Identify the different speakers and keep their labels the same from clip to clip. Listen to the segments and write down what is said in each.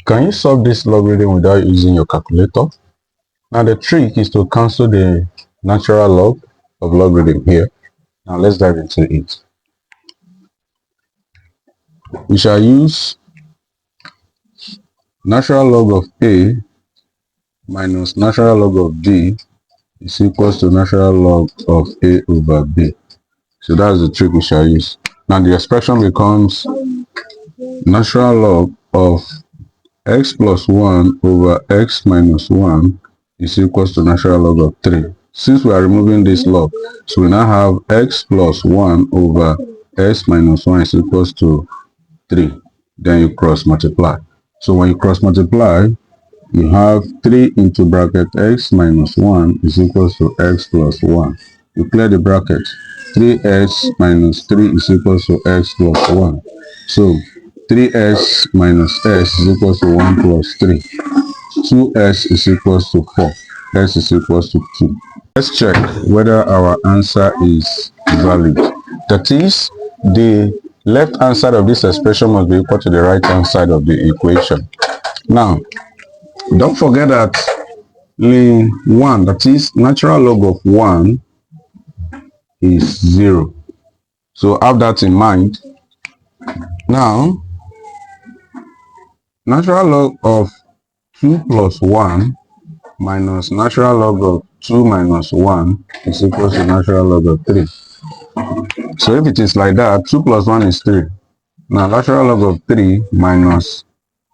Speaker 1: Can you solve this logarithm without using your calculator? Now the trick is to cancel the natural log of logarithm here. Now let's dive into it. We shall use natural log of A minus natural log of B is equals to natural log of A over B. So that's the trick we shall use. Now the expression becomes natural log of x plus 1 over x minus 1 is equals to natural log of 3. Since we are removing this log, so we now have x plus 1 over x minus 1 is equals to 3. Then you cross multiply. So when you cross multiply, you have 3 into bracket x minus 1 is equals to x plus 1. You clear the bracket. 3x minus 3 is equals to x plus 1. So 3x minus s is equals to 1 plus 3. 2s is equals to 4. S is equals to 2. Let's check whether our answer is valid. That is, the left hand side of this expression must be equal to the right hand side of the equation. Now, don't forget that 1, that is natural log of 1 is 0. So have that in mind. Now, natural log of 2 plus 1 minus natural log of 2 minus 1 is equal to natural log of 3. So if it is like that, 2 plus 1 is 3. Now natural log of 3 minus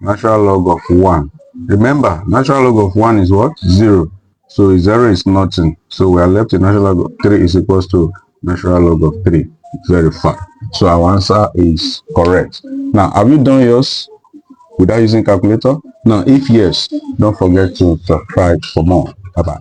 Speaker 1: natural log of 1. Remember, natural log of 1 is what? 0. So 0 is nothing. So we are left with natural log of 3 is equals to natural log of 3. Verify. So our answer is correct. Now, have you done yours without using calculator? Now, if yes, don't forget to subscribe for more. Bye-bye.